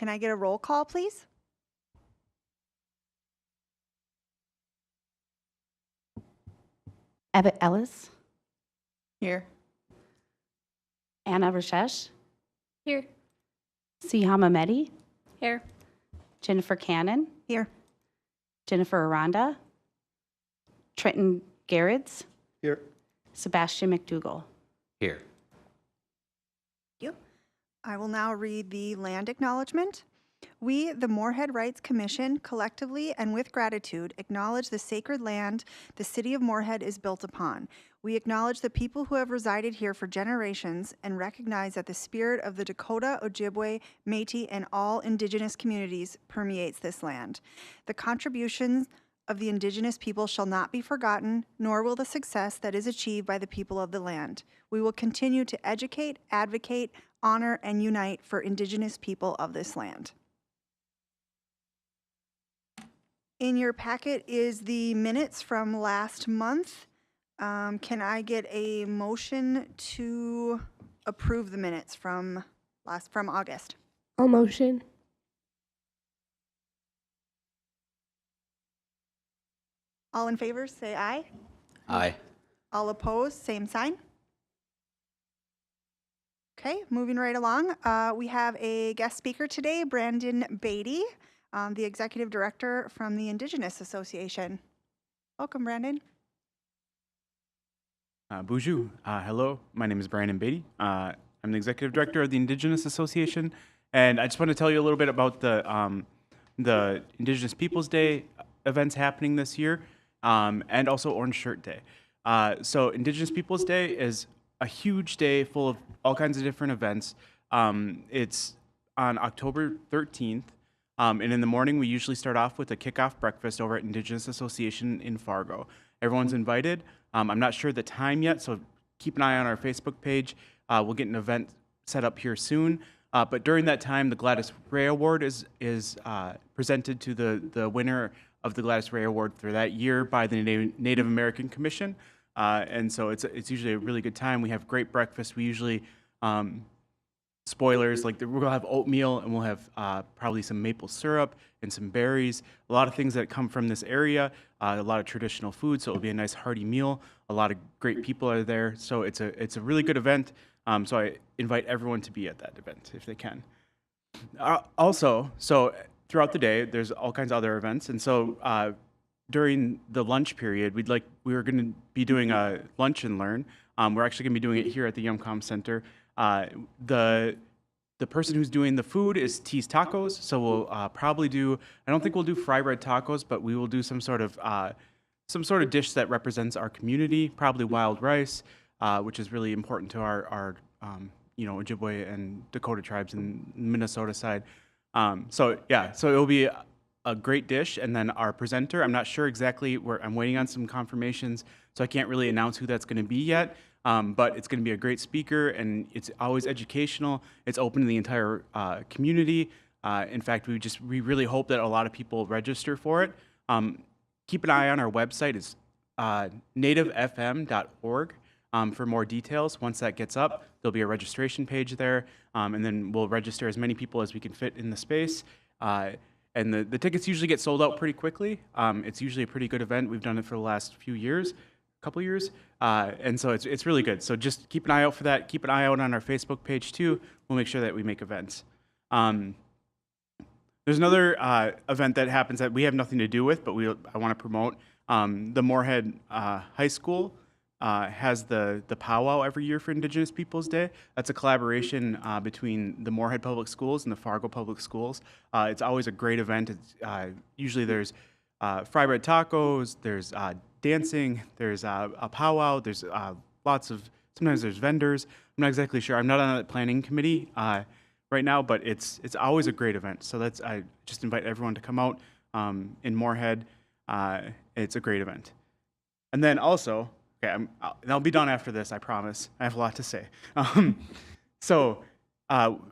Can I get a roll call, please? Ebbett Ellis, Here. Anna Rashesh, Here. Sihama Mehdi, Here. Jennifer Cannon, Here. Jennifer Aranda, Trenton Garretts, Here. Sebastian McDougall. Here. Thank you. I will now read the land acknowledgement. We, the Moorhead Rights Commission, collectively and with gratitude, acknowledge the sacred land the city of Moorhead is built upon. We acknowledge the people who have resided here for generations and recognize that the spirit of the Dakota, Ojibwe, Métis, and all Indigenous communities permeates this land. The contributions of the Indigenous people shall not be forgotten, nor will the success that is achieved by the people of the land. We will continue to educate, advocate, honor, and unite for Indigenous people of this land. In your packet is the minutes from last month. Can I get a motion to approve the minutes from August? I'll motion. All in favor, say aye. Aye. All opposed, same sign. Okay, moving right along. We have a guest speaker today, Brandon Beatty, the Executive Director from the Indigenous Association. Welcome, Brandon. Bonjour. Hello, my name is Brandon Beatty. I'm the Executive Director of the Indigenous Association, and I just want to tell you a little bit about the Indigenous Peoples Day events happening this year, and also Orange Shirt Day. So Indigenous Peoples Day is a huge day full of all kinds of different events. It's on October 13th, and in the morning we usually start off with a kickoff breakfast over at Indigenous Association in Fargo. Everyone's invited. I'm not sure the time yet, so keep an eye on our Facebook page. We'll get an event set up here soon. But during that time, the Gladys Ray Award is presented to the winner of the Gladys Ray Award for that year by the Native American Commission. And so it's usually a really good time. We have great breakfast. We usually, spoilers, like we'll have oatmeal and we'll have probably some maple syrup and some berries, a lot of things that come from this area, a lot of traditional food, so it'll be a nice hearty meal. A lot of great people are there, so it's a really good event. So I invite everyone to be at that event if they can. Also, so throughout the day, there's all kinds of other events, and so during the lunch period, we were going to be doing a lunch and learn. We're actually going to be doing it here at the Yumcom Center. The person who's doing the food is T's Tacos, so we'll probably do. I don't think we'll do fry bread tacos, but we will do some sort of dish that represents our community. Probably wild rice, which is really important to our Ojibwe and Dakota tribes in Minnesota side. So it will be a great dish, and then our presenter. I'm not sure exactly where. I'm waiting on some confirmations, so I can't really announce who that's going to be yet. But it's going to be a great speaker, and it's always educational. It's open to the entire community. In fact, we really hope that a lot of people register for it. Keep an eye on our website. It's nativefm.org for more details. Once that gets up, there'll be a registration page there, and then we'll register as many people as we can fit in the space. And the tickets usually get sold out pretty quickly. It's usually a pretty good event. We've done it for the last couple years, and so it's really good. So just keep an eye out for that. Keep an eye out on our Facebook page too. We'll make sure that we make events. There's another event that happens that we have nothing to do with, but I want to promote. The Moorhead High School has the powwow every year for Indigenous Peoples Day. That's a collaboration between the Moorhead Public Schools and the Fargo Public Schools. It's always a great event. Usually there's fry bread tacos, there's dancing, there's a powwow, there's sometimes there's vendors. I'm not exactly sure. I'm not on the planning committee right now, but it's always a great event. So I just invite everyone to come out in Moorhead. It's a great event. And then also, okay, I'll be done after this, I promise. I have a lot to say.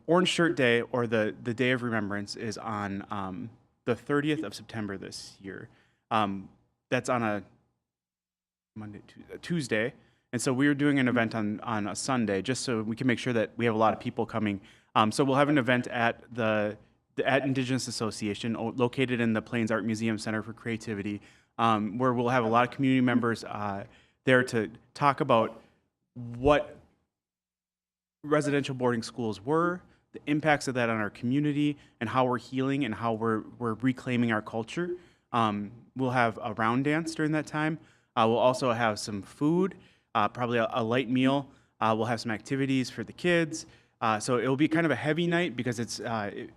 Orange Shirt Day, or the Day of Remembrance, is on the 30th of September this year. That's on a Tuesday, and so we're doing an event on a Sunday just so we can make sure that we have a lot of people coming. So we'll have an event at the at Indigenous Association, located in the Plains Art Museum Center for Creativity, where we'll have a lot of community members there to talk about what residential boarding schools were, the impacts of that on our community, and how we're healing and how we're reclaiming our culture. We'll have a round dance during that time. We'll also have some food, probably a light meal. We'll have some activities for the kids. So it'll be kind of a heavy night because it's,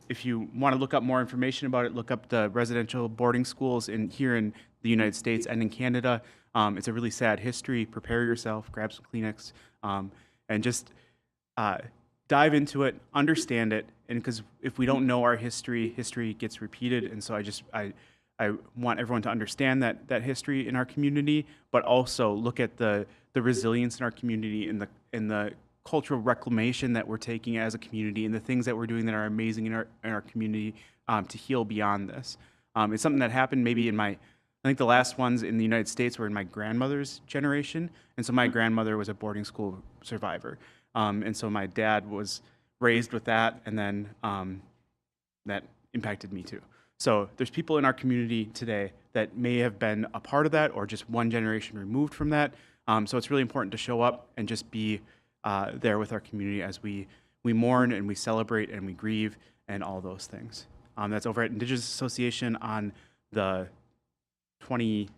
if you want to look up more information about it, look up the residential boarding schools here in the United States and in Canada. It's a really sad history. Prepare yourself, grab some Kleenex, and just dive into it, understand it, and because if we don't know our history, history gets repeated. And so I want everyone to understand that history in our community, but also look at the resilience in our community and the cultural reclamation that we're taking as a community and the things that we're doing that are amazing in our community to heal beyond this. It's something that happened maybe I think the last ones in the United States were in my grandmother's generation, and so my grandmother was a boarding school survivor. And so my dad was raised with that, and then that impacted me too. So there's people in our community today that may have been a part of that or just one generation removed from that. So it's really important to show up and just be there with our community as we mourn and we celebrate and we grieve and all those things. That's over at Indigenous Association on the 28th.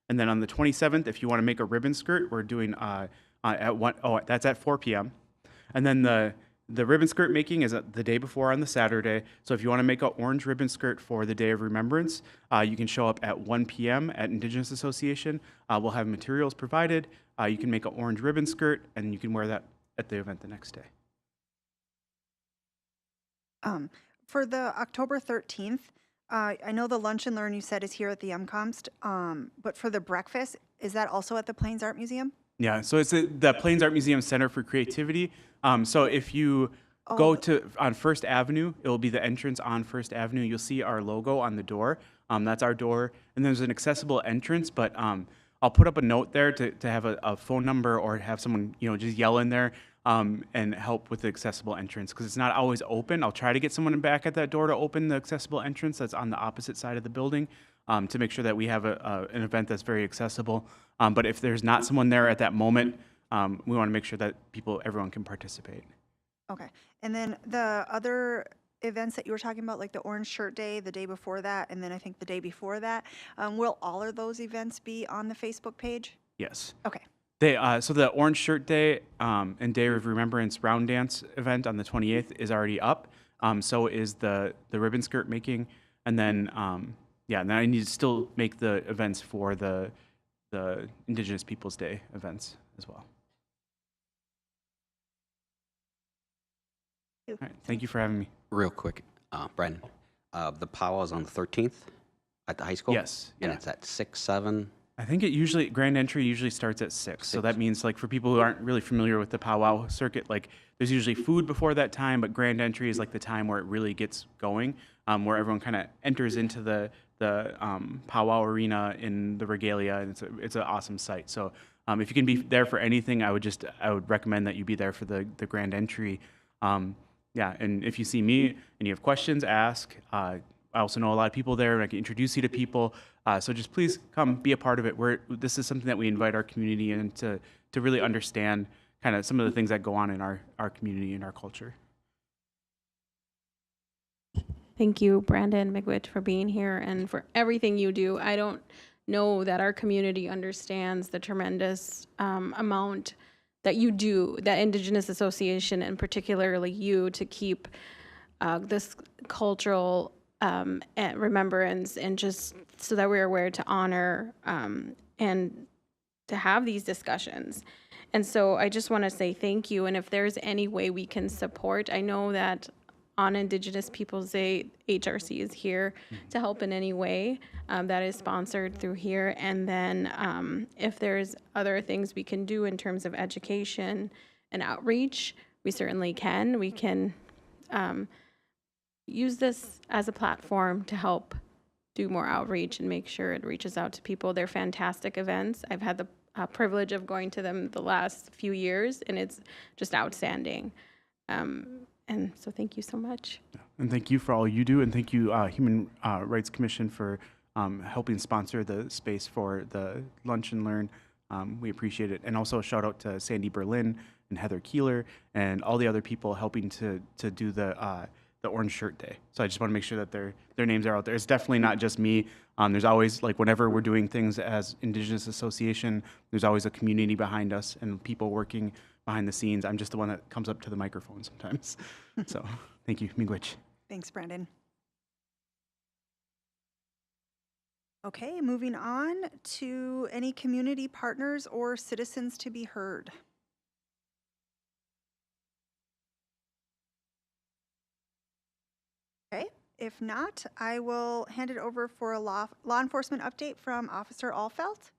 And then on the 27th, if you want to make a ribbon skirt, we're doing that's at 4 p.m. And then the ribbon skirt making is the day before on the Saturday. So if you want to make an orange ribbon skirt for the Day of Remembrance, you can show up at 1 p.m. at Indigenous Association. We'll have materials provided. You can make an orange ribbon skirt, and you can wear that at the event the next day. For the October 13th, I know the Lunch and Learn you said is here at the MCOMST, but for the breakfast, is that also at the Plains Art Museum? Yeah, so it's the Plains Art Museum Center for Creativity. So if you go on First Avenue, it will be the entrance on First Avenue. You'll see our logo on the door. That's our door. And there's an accessible entrance, but I'll put up a note there to have a phone number or have someone just yell in there and help with the accessible entrance because it's not always open. I'll try to get someone back at that door to open the accessible entrance that's on the opposite side of the building to make sure that we have an event that's very accessible. But if there's not someone there at that moment, we want to make sure that everyone can participate. Okay. And then the other events that you were talking about, like the Orange Shirt Day, the day before that, and then I think the day before that, will all of those events be on the Facebook page? Yes. Okay. So the Orange Shirt Day and Day of Remembrance Round Dance event on the 28th is already up. So is the ribbon skirt making. And then, and then I need to still make the events for the Indigenous Peoples Day events as well. All right, thank you for having me. Real quick, Brandon, the powwow is on the 13th at the high school? Yes. And Yeah. it's at 6, 7? I think grand entry usually starts at 6. So that means like for people who aren't really familiar with the powwow circuit, like there's usually food before that time, but grand entry is like the time where it really gets going, where everyone kind of enters into the powwow arena in the regalia, and it's an awesome site. So if you can be there for anything, I would recommend that you be there for the grand entry. And if you see me and you have questions, ask. I also know a lot of people there, and I can introduce you to people. So just please come be a part of it. This is something that we invite our community in to really understand kind of some of the things that go on in our community and our culture. Thank you, Brandon McWitt, for being here and for everything you do. I don't know that our community understands the tremendous amount that you do, that Indigenous Association and particularly you, to keep this cultural remembrance and just so that we're aware to honor and to have these discussions. And so I just want to say thank you. And if there's any way we can support, I know that on Indigenous Peoples Day, HRC is here to help in any way. That is sponsored through here. And then if there's other things we can do in terms of education and outreach, we certainly can. We can use this as a platform to help do more outreach and make sure it reaches out to people. They're fantastic events. I've had the privilege of going to them the last few years, and it's just outstanding. And so thank you so much. And thank you for all you do, and thank you, Human Rights Commission, for helping sponsor the space for the Lunch and Learn. We appreciate it. And also a shout out to Sandy Berlin and Heather Keeler and all the other people helping to do the Orange Shirt Day. So I just want to make sure that their names are out there. It's definitely not just me. There's always, like, whenever we're doing things as Indigenous Association, there's always a community behind us and people working behind the scenes. I'm just the one that comes up to the microphone sometimes. So thank you, Miigwech. Thanks, Brandon. Okay, moving on to any community partners or citizens to be heard. Okay, if not, I will hand it over for a law enforcement update from Officer Allfelt.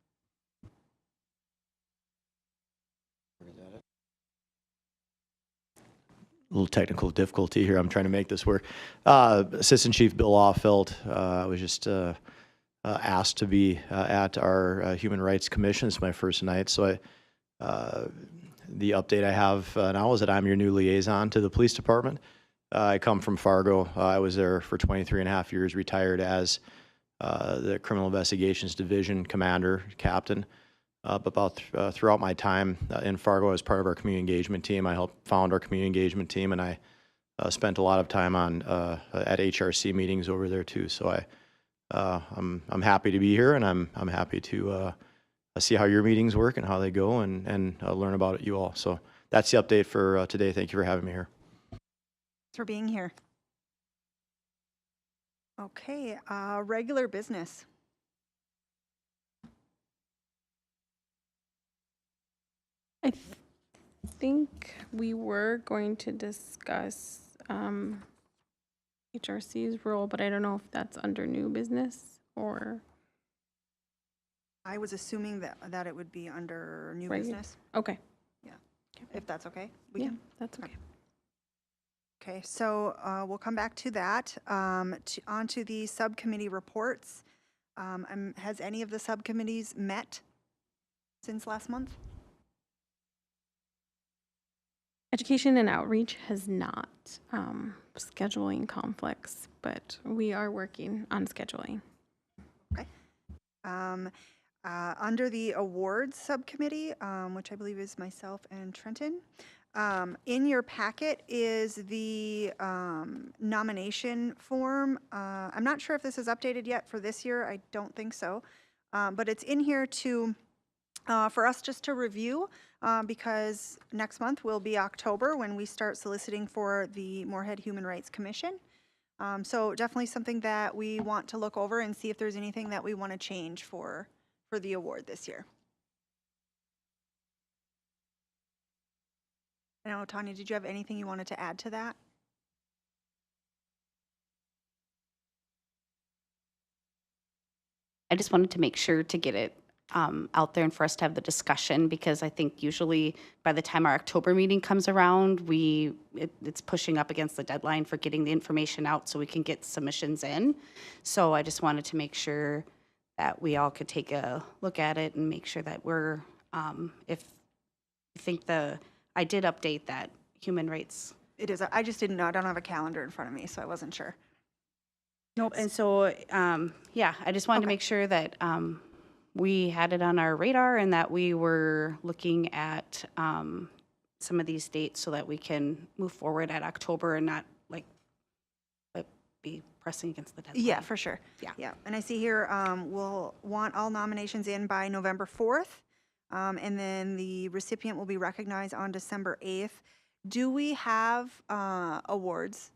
Little technical difficulty here. I'm trying to make this work. Assistant Chief Bill Offeld was just asked to be at our Human Rights Commission. It's my first night, so the update I have now is that I'm your new liaison to the police department. I come from Fargo. I was there for 23 and a half years, retired as the Criminal Investigations Division Commander, Captain. But throughout my time in Fargo as part of our community engagement team, I helped found our community engagement team, and I spent a lot of time on at HRC meetings over there too. So I'm happy to be here, and I'm happy to see how your meetings work and how they go, and learn about it, you all. So that's the update for today. Thank you for having me here. Thanks for being here. Okay, regular business. I think we were going to discuss HRC's role, but I don't know if that's under new business or I was assuming that it would be under new Right. business, okay. if that's okay. Yeah, that's okay. Okay, so we'll come back to that. Onto the subcommittee reports. Has any of the subcommittees met since last month? Education and outreach has not scheduling conflicts, but we are working on scheduling. Under the awards subcommittee, which I believe is myself and Trenton, in your packet is the nomination form. I'm not sure if this is updated yet for this year. I don't think so. But it's in here for us just to review because next month will be October when we start soliciting for the Moorhead Human Rights Commission. So definitely something that we want to look over and see if there's anything that we want to change for the award this year. I know, Tanya, did you have anything you wanted to add to that? I just wanted to make sure to get it out there and for us to have the discussion, because I think usually by the time our October meeting comes around, it's pushing up against the deadline for getting the information out so we can get submissions in. So I just wanted to make sure that we all could take a look at it and make sure that we're, if I think I did update that human rights. It is. I just didn't know. I don't have a calendar in front of me, so I wasn't sure. Nope. And so, yeah, I just wanted to Okay. make sure that we had it on our radar and that we were looking at some of these dates so that we can move forward at October and not be pressing against the deadline. Yeah, for sure. Yeah. Yeah. And I see here we'll want all nominations in by November 4th. And then the recipient will be recognized on December 8th. Do we have awards,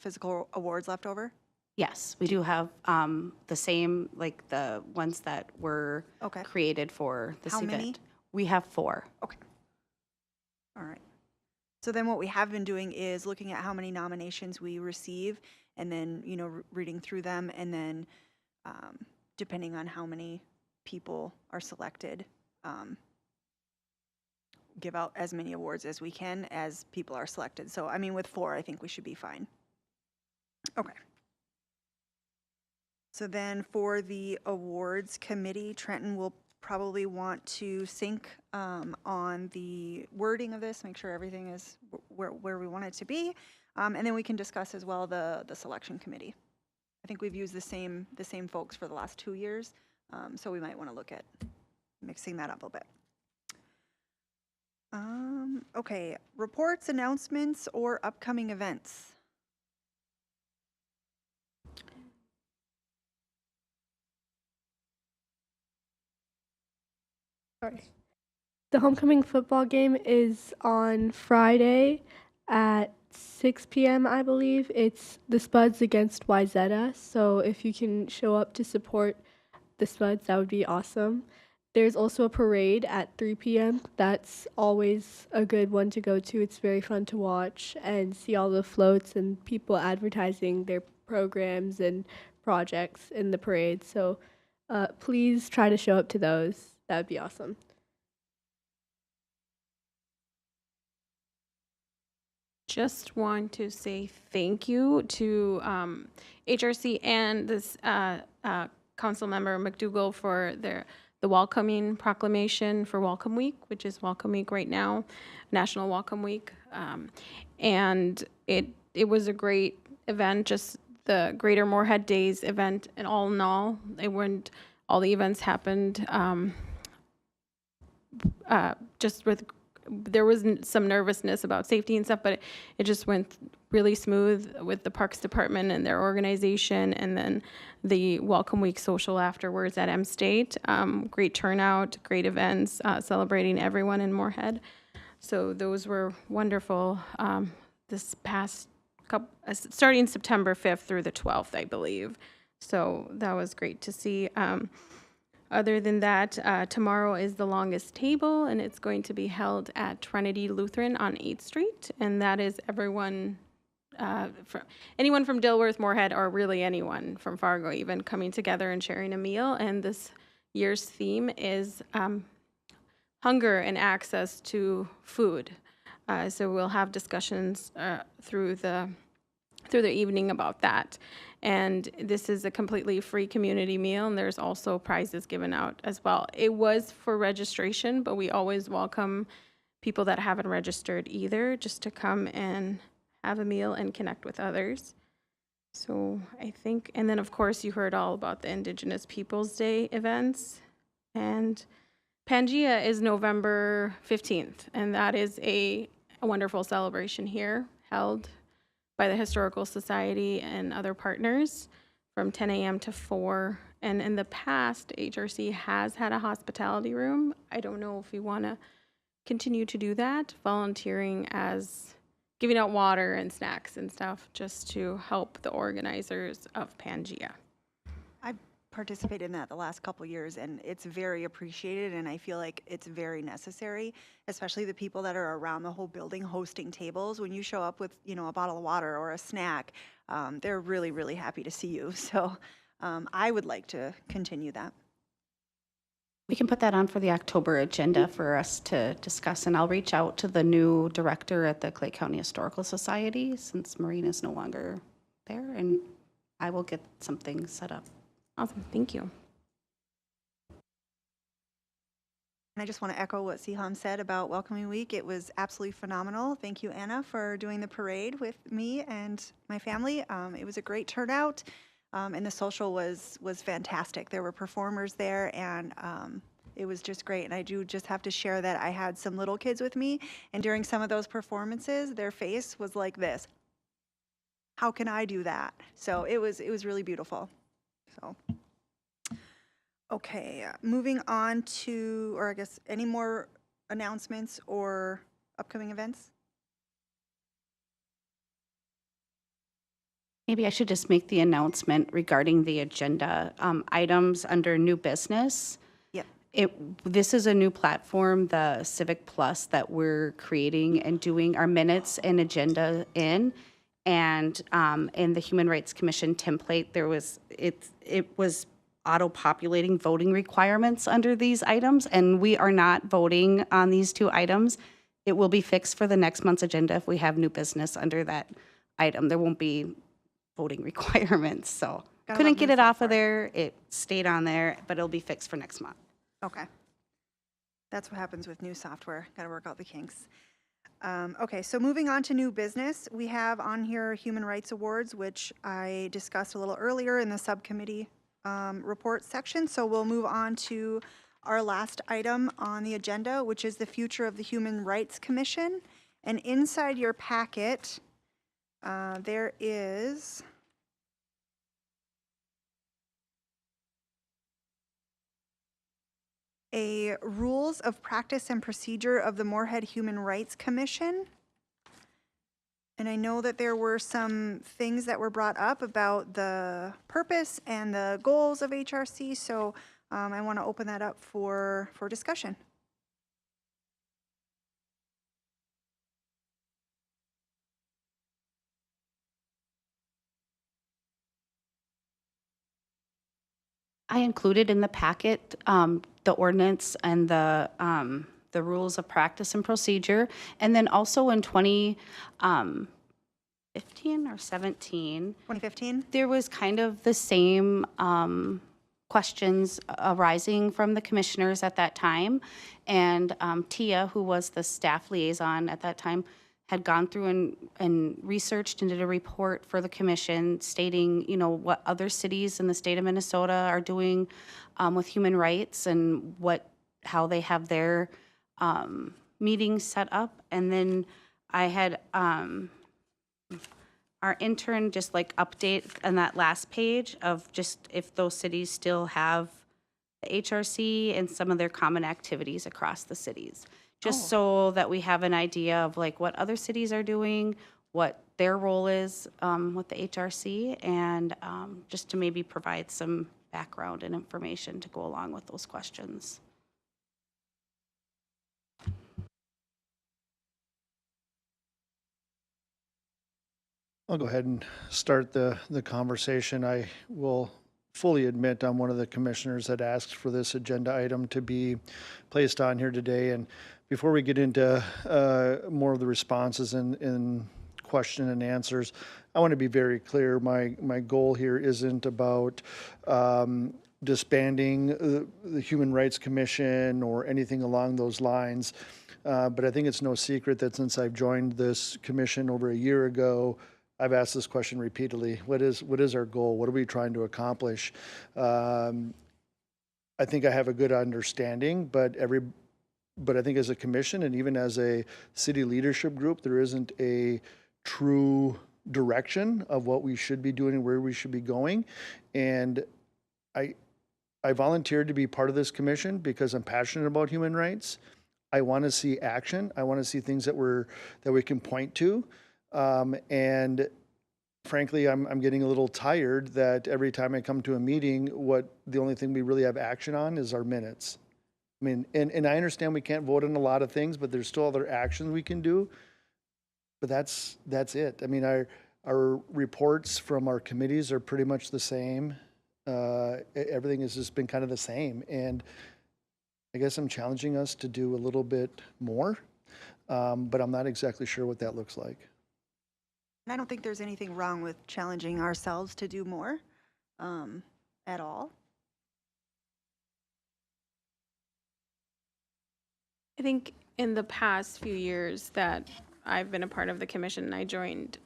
physical awards left over? Yes, we do have the same, like the ones that were Okay. created for this How event. many? We have 4. Okay. All right. So then what we have been doing is looking at how many nominations we receive and then, reading through them, and then depending on how many people are selected, give out as many awards as we can as people are selected. So, with 4, I think we should be fine. Okay. So then for the awards committee, Trenton will probably want to sync on the wording of this, make sure everything is where we want it to be. And then we can discuss as well the selection committee. I think we've used the same folks for the last 2 years, so we might want to look at mixing that up a bit. Okay, reports, announcements, or upcoming events. Sorry. The homecoming football game is on Friday at 6 p.m., I believe. It's the Spuds against Wyzetta. So if you can show up to support the Spuds, that would be awesome. There's also a parade at 3 p.m. That's always a good one to go to. It's very fun to watch and see all the floats and people advertising their programs and projects in the parade. So please try to show up to those. That would be awesome. Just want to say thank you to HRC and this council member McDougall for the welcoming proclamation for Welcome Week, which is Welcome Week right now, National Welcome Week. And it was a great event, just the Greater Moorhead Days event, and all in all, all the events happened just with, there was some nervousness about safety and stuff, but it just went really smooth with the Parks Department and their organization, and then the Welcome Week social afterwards at M State. Great turnout, great events, celebrating everyone in Moorhead. So those were wonderful this past couple, starting September 5th through the 12th, I believe. So that was great to see. Other than that, tomorrow is the longest table, and it's going to be held at Trinity Lutheran on 8th Street. And that is everyone, anyone from Dilworth, Moorhead, or really anyone from Fargo even coming together and sharing a meal. And this year's theme is hunger and access to food. So we'll have discussions through the evening about that. And this is a completely free community meal, and there's also prizes given out as well. It was for registration, but we always welcome people that haven't registered either, just to come and have a meal and connect with others. So I think, and then of course you heard all about the Indigenous Peoples Day events. And Pangea is November 15th, and that is a wonderful celebration here held by the Historical Society and other partners from 10 a.m. to 4. And in the past, HRC has had a hospitality room. I don't know if we want to continue to do that, volunteering as giving out water and snacks and stuff just to help the organizers of Pangea. I've participated in that the last couple years, and it's very appreciated, and I feel like it's very necessary, especially the people that are around the whole building hosting tables. When you show up with, a bottle of water or a snack, they're really, really happy to see you. So I would like to continue that. We can put that on for the October agenda for us to discuss, and I'll reach out to the new director at the Clay County Historical Society since Maureen is no longer there, and I will get something set up. Awesome, thank you. And I just want to echo what Siham said about Welcoming Week. It was absolutely phenomenal. Thank you, Anna, for doing the parade with me and my family. It was a great turnout, and the social was fantastic. There were performers there, and it was just great. And I do just have to share that I had some little kids with me, and during some of those performances, their face was like this. How can I do that? So it was really beautiful. So, okay, moving on to, or I guess, any more announcements or upcoming events? Maybe I should just make the announcement regarding the agenda items under new business. Yep. This is a new platform, the Civic Plus, that we're creating and doing our minutes and agenda in. And in the Human Rights Commission template, it was auto-populating voting requirements under these items, and we are not voting on these two items. It will be fixed for the next month's agenda if we have new business under that item. There won't be voting requirements, so couldn't get it off of there. It stayed on there, but it'll be fixed for next month. Okay. That's what happens with new software. Got to work out the kinks. Okay, so moving on to new business, we have on here Human Rights Awards, which I discussed a little earlier in the subcommittee report section. So we'll move on to our last item on the agenda, which is the future of the Human Rights Commission. And inside your packet, there is a rules of practice and procedure of the Moorhead Human Rights Commission. And I know that there were some things that were brought up about the purpose and the goals of HRC, so I want to open that up for discussion. I included in the packet the ordinance and the rules of practice and procedure. And then also in 2015 or 17, 2015? there was kind of the same questions arising from the commissioners at that time. And Tia, who was the staff liaison at that time, had gone through and researched and did a report for the commission stating, you know, what other cities in the state of Minnesota are doing with human rights and how they have their meetings set up. And then I had our intern just like update on that last page of just if those cities still have the HRC and some of their common activities across the cities. Just so that we have an idea of like what other cities are doing, what their role is with the HRC, and just to maybe provide some background and information to go along with those questions. I'll go ahead and start the conversation. I will fully admit I'm one of the commissioners that asked for this agenda item to be placed on here today. And before we get into more of the responses and question and answers, I want to be very clear. My goal here isn't about disbanding the Human Rights Commission or anything along those lines. But I think it's no secret that since I've joined this commission over a year ago, I've asked this question repeatedly. What is our goal? What are we trying to accomplish? I think I have a good understanding, but I think as a commission and even as a city leadership group, there isn't a true direction of what we should be doing and where we should be going. And I volunteered to be part of this commission because I'm passionate about human rights. I want to see action. I want to see things that we can point to. And frankly, I'm getting a little tired that every time I come to a meeting, the only thing we really have action on is our minutes. I mean, and I understand we can't vote on a lot of things, but there's still other actions we can do. But that's it. I mean, our reports from our committees are pretty much the same. Everything has just been kind of the same. And I guess I'm challenging us to do a little bit more, but I'm not exactly sure what that looks like. And I don't think there's anything wrong with challenging ourselves to do more at all. I think in the past few years that I've been a part of the commission, I joined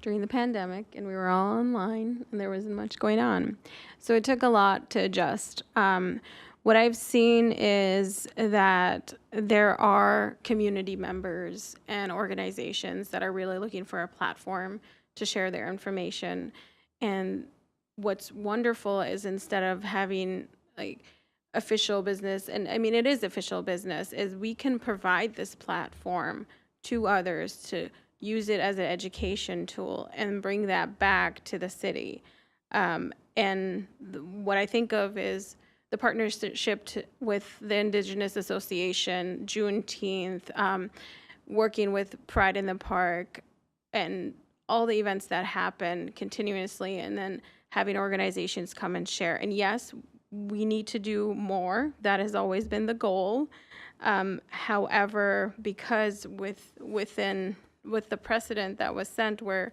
during the pandemic and we were all online and there wasn't much going on. So it took a lot to adjust. What I've seen is that there are community members and organizations that are really looking for a platform to share their information. And what's wonderful is instead of having like official business, and I mean, it is official business, is we can provide this platform to others to use it as an education tool and bring that back to the city. What I think of is the partnership with the Indigenous Association, Juneteenth, working with Pride in the Park, and all the events that happen continuously, and then having organizations come and share. And yes, we need to do more. That has always been the goal. However, because with the precedent that was sent where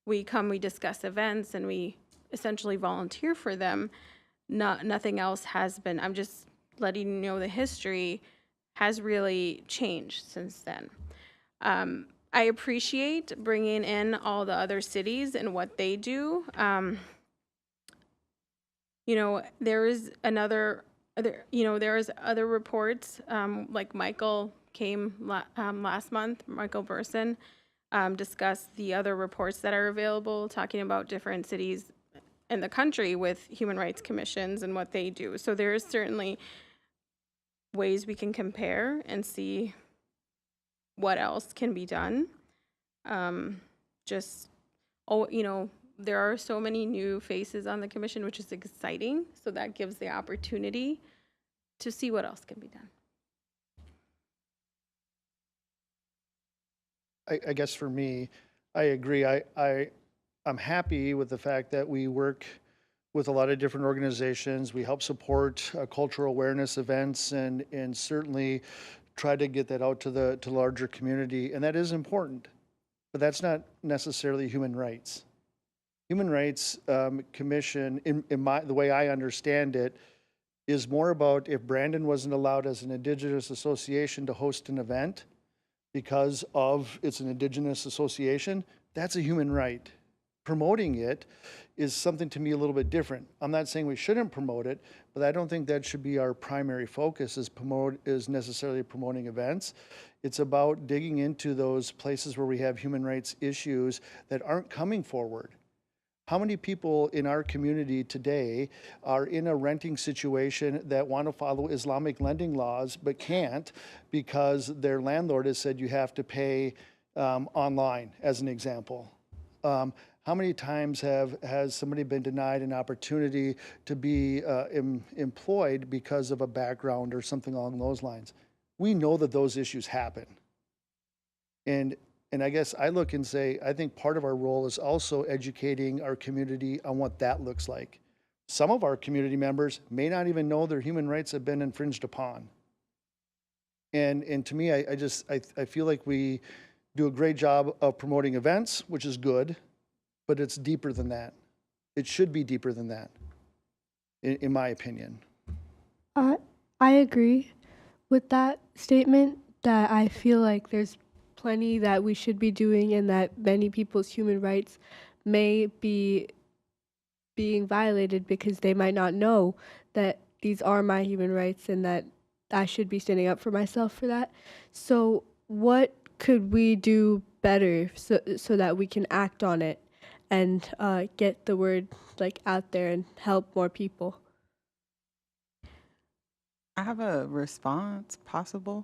we discuss events and we essentially volunteer for them, nothing else has been. I'm just letting you know the history has really changed since then. I appreciate bringing in all the other cities and what they do. There is there is other reports, like Michael came last month, Michael Burson, discussed the other reports that are available, talking about different cities in the country with human rights commissions and what they do. So there is certainly ways we can compare and see what else can be done. Just, there are so many new faces on the commission, which is exciting. So that gives the opportunity to see what else can be done. I guess for me, I agree. I'm happy with the fact that we work with a lot of different organizations. We help support cultural awareness events and certainly try to get that out to the larger community. And that is important, but that's not necessarily human rights. Human Rights Commission, in the way I understand it, is more about if Brandon wasn't allowed as an Indigenous association to host an event because of it's an Indigenous association, that's a human right. Promoting it is something to me a little bit different. I'm not saying we shouldn't promote it, but I don't think that should be our primary focus is necessarily promoting events. It's about digging into those places where we have human rights issues that aren't coming forward. How many people in our community today are in a renting situation that want to follow Islamic lending laws but can't because their landlord has said you have to pay online, as an example? How many times has somebody been denied an opportunity to be employed because of a background or something along those lines? We know that those issues happen. And I guess I look and say, I think part of our role is also educating our community on what that looks like. Some of our community members may not even know their human rights have been infringed upon. And to me, I feel like we do a great job of promoting events, which is good, but it's deeper than that. It should be deeper than that, in my opinion. I agree with that statement, that I feel like there's plenty that we should be doing and that many people's human rights may be being violated because they might not know that these are my human rights and that I should be standing up for myself for that. So what could we do better so that we can act on it and get the word out there and help more people? I have a response possible.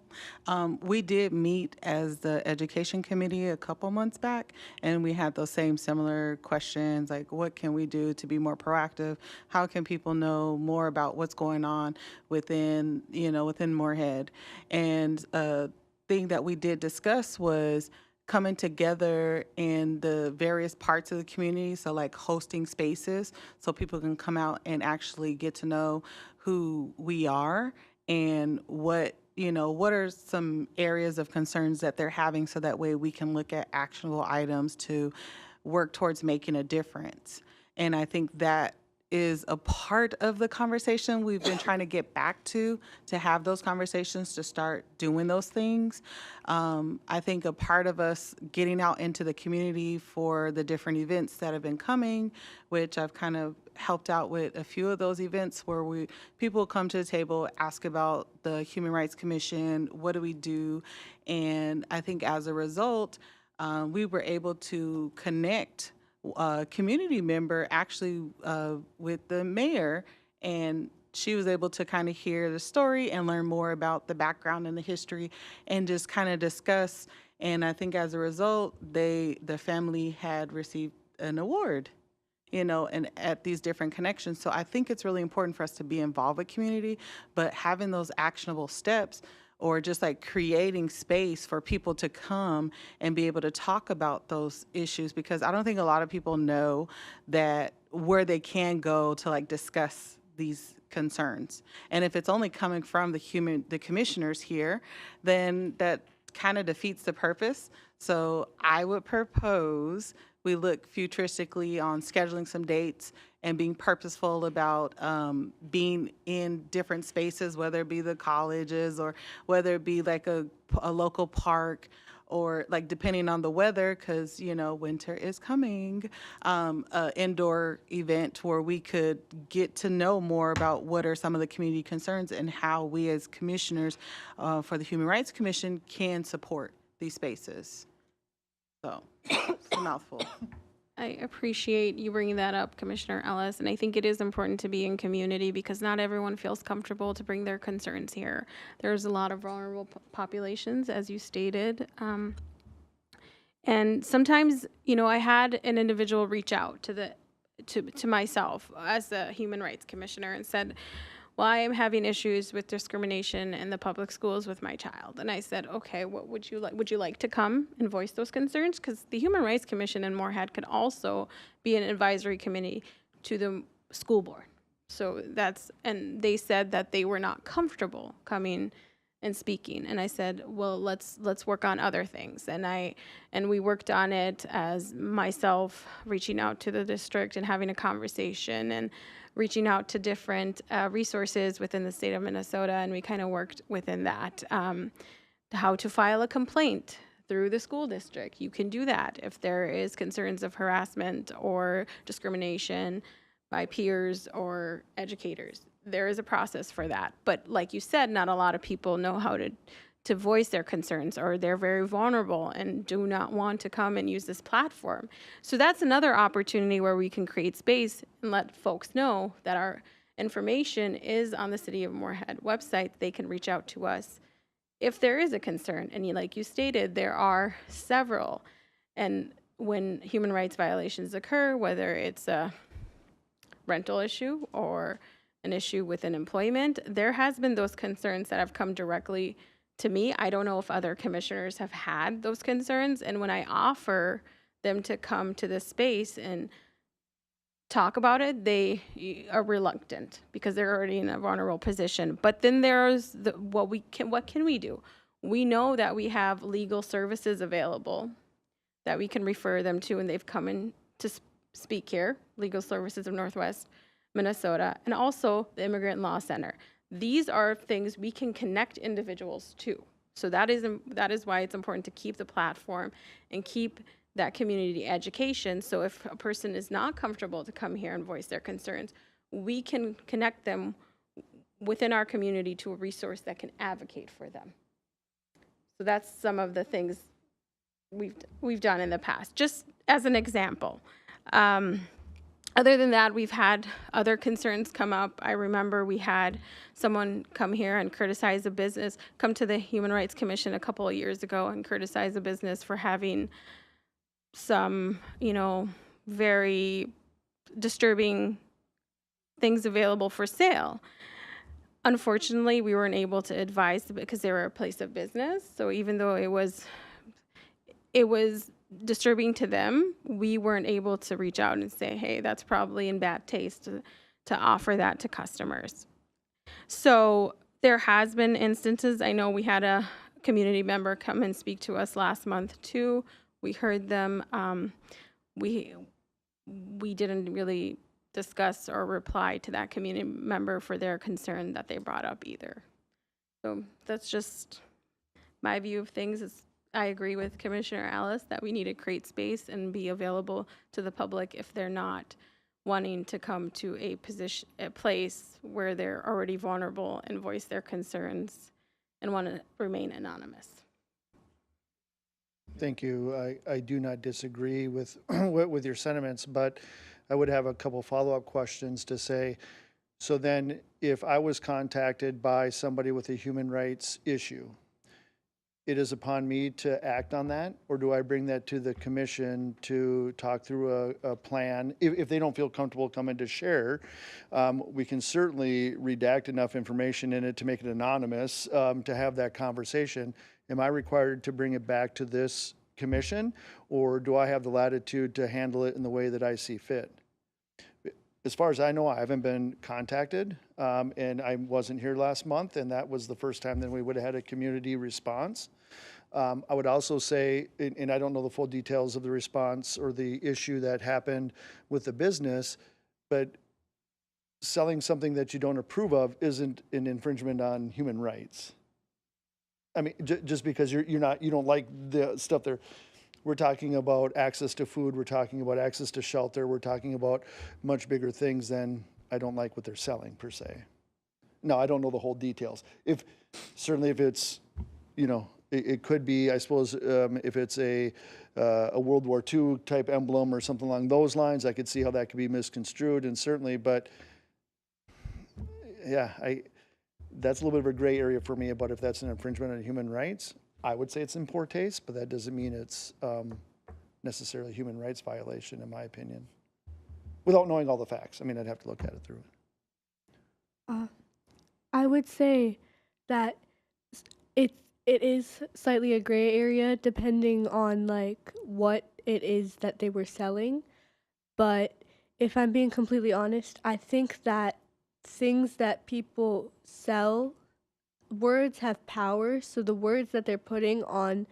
We did meet as the education committee a couple months back, and we had those same similar questions, like what can we do to be more proactive? How can people know more about what's going on within Moorhead? And a thing that we did discuss was coming together in the various parts of the community, so like hosting spaces so people can come out and actually get to know who we are and what are some areas of concerns that they're having, so that way we can look at actionable items to work towards making a difference. And I think that is a part of the conversation we've been trying to get back to have those conversations, to start doing those things. I think a part of us getting out into the community for the different events that have been coming, which I've kind of helped out with a few of those events where people come to the table, ask about the Human Rights Commission, what do we do? And I think as a result, we were able to connect a community member actually with the mayor, and she was able to kind of hear the story and learn more about the background and the history and just kind of discuss. And I think as a result, the family had received an award, and at these different connections. So I think it's really important for us to be involved with community, but having those actionable steps, or just like creating space for people to come and be able to talk about those issues, because I don't think a lot of people know that where they can go to like discuss these concerns. And if it's only coming from the commissioners here, then that kind of defeats the purpose. So I would propose we look futuristically on scheduling some dates and being purposeful about being in different spaces, whether it be the colleges or whether it be like a local park or like depending on the weather, because winter is coming, indoor event where we could get to know more about what are some of the community concerns and how we as commissioners for the Human Rights Commission can support these spaces. So it's a mouthful. I appreciate you bringing that up, Commissioner Ellis, and I think it is important to be in community because not everyone feels comfortable to bring their concerns here. There's a lot of vulnerable populations, as you stated, and sometimes, I had an individual reach out to myself as the Human Rights Commissioner and said, well, I am having issues with discrimination in the public schools with my child. And I said, okay, what would you like? Would you like to come and voice those concerns? Because the Human Rights Commission in Moorhead could also be an advisory committee to the school board. So and they said that they were not comfortable coming and speaking. And I said, well, let's work on other things. And we worked on it as myself reaching out to the district and having a conversation and reaching out to different resources within the state of Minnesota, and we kind of worked within that. How to file a complaint through the school district. You can do that if there is concerns of harassment or discrimination by peers or educators. There is a process for that. But like you said, not a lot of people know how to voice their concerns, or they're very vulnerable and do not want to come and use this platform. So that's another opportunity where we can create space and let folks know that our information is on the City of Moorhead website. They can reach out to us if there is a concern. And like you stated, there are several. And when human rights violations occur, whether it's a rental issue or an issue within employment, there has been those concerns that have come directly to me. I don't know if other commissioners have had those concerns. And when I offer them to come to this space and talk about it, they are reluctant because they're already in a vulnerable position. But then there's what can we do? We know that we have legal services available that we can refer them to, and they've come in to speak here, Legal Services of Northwest Minnesota, and also the Immigrant Law Center. These are things we can connect individuals to. So that is why it's important to keep the platform and keep that community education. So if a person is not comfortable to come here and voice their concerns, we can connect them within our community to a resource that can advocate for them. So that's some of the things we've done in the past, just as an example. Other than that, we've had other concerns come up. I remember we had someone come here and criticize a business, come to the Human Rights Commission a couple of years ago and criticize a business for having some, very disturbing things available for sale. Unfortunately, we weren't able to advise because they were a place of business. So even though it was disturbing to them, we weren't able to reach out and say, hey, that's probably in bad taste to offer that to customers. So there has been instances. I know we had a community member come and speak to us last month too. We heard them. We didn't really discuss or reply to that community member for their concern that they brought up either. So that's just my view of things. I agree with Commissioner Ellis that we need to create space and be available to the public if they're not wanting to come to a place where they're already vulnerable and voice their concerns and want to remain anonymous. Thank you. I do not disagree with with your sentiments, but I would have a couple follow-up questions to say. So then, if I was contacted by somebody with a human rights issue, it is upon me to act on that, or do I bring that to the commission to talk through a plan? If they don't feel comfortable coming to share, we can certainly redact enough information in it to make it anonymous, to have that conversation. Am I required to bring it back to this commission, or do I have the latitude to handle it in the way that I see fit? As far as I know, I haven't been contacted, and I wasn't here last month, and that was the first time that we would have had a community response. I would also say, and I don't know the full details of the response or the issue that happened with the business, but selling something that you don't approve of isn't an infringement on human rights. I mean, just because you don't like the stuff there. We're talking about access to food, we're talking about access to shelter, we're talking about much bigger things than I don't like what they're selling per se. No, I don't know the whole details. Certainly if it's, it could be, I suppose, if it's a World War II type emblem or something along those lines, I could see how that could be misconstrued, and certainly, but yeah, that's a little bit of a gray area for me about if that's an infringement on human rights. I would say it's in poor taste, but that doesn't mean it's necessarily a human rights violation, in my opinion. Without knowing all the facts. I mean, I'd have to look at it through. I would say that it is slightly a gray area depending on like what it is that they were selling. But if I'm being completely honest, I think that things that people sell, words have power. So the words that they're putting on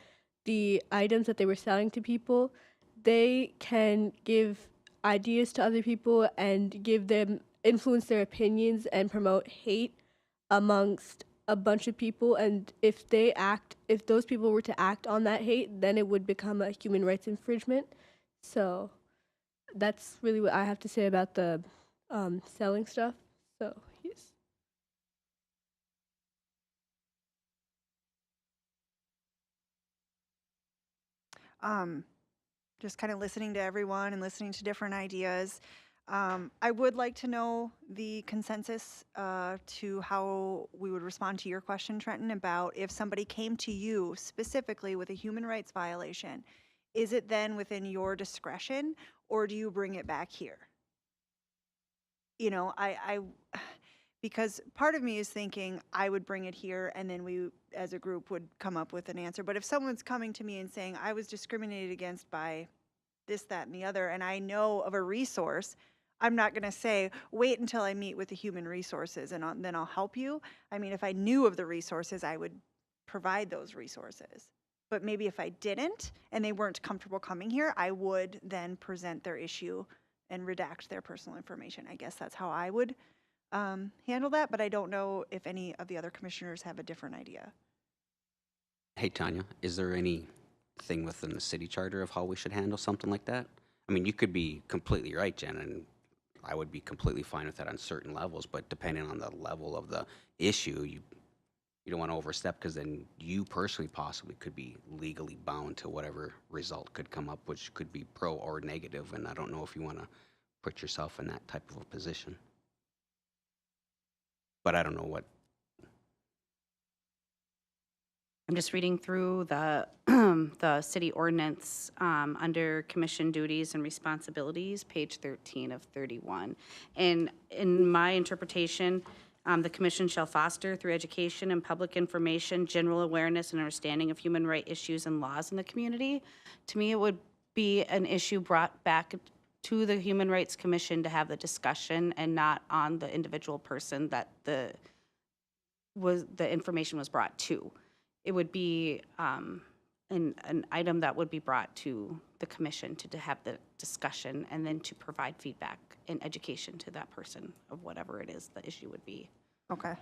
the items that they were selling to people, they can give ideas to other people and give them influence their opinions and promote hate amongst a bunch of people. And if those people were to act on that hate, then it would become a human rights infringement. So that's really what I have to say about the selling stuff. So yes. Just kind of listening to everyone and listening to different ideas. I would like to know the consensus to how we would respond to your question, Trenton, about if somebody came to you specifically with a human rights violation, is it then within your discretion or do you bring it back here? Because part of me is thinking I would bring it here and then we as a group would come up with an answer. But if someone's coming to me and saying I was discriminated against by this, that, and the other, and I know of a resource, I'm not going to say, wait until I meet with the human resources and then I'll help you. I mean, if I knew of the resources, I would provide those resources. But maybe if I didn't and they weren't comfortable coming here, I would then present their issue and redact their personal information. I guess that's how I would handle that, but I don't know if any of the other commissioners have a different idea. Hey, Tanya, is there anything within the city charter of how we should handle something like that? I mean, you could be completely right, Jen, and I would be completely fine with that on certain levels, but depending on the level of the issue, you don't want to overstep because then you personally possibly could be legally bound to whatever result could come up, which could be pro or negative, and I don't know if you want to put yourself in that type of a position. But I don't know what. I'm just reading through the the city ordinance under commission duties and responsibilities, page 13 of 31. And in my interpretation, the commission shall foster through education and public information, general awareness and understanding of human rights issues and laws in the community. To me, it would be an issue brought back to the Human Rights Commission to have the discussion and not on the individual person that the information was brought to. It would be an item that would be brought to the commission to have the discussion and then to provide feedback and education to that person of whatever it is the issue would be. Okay.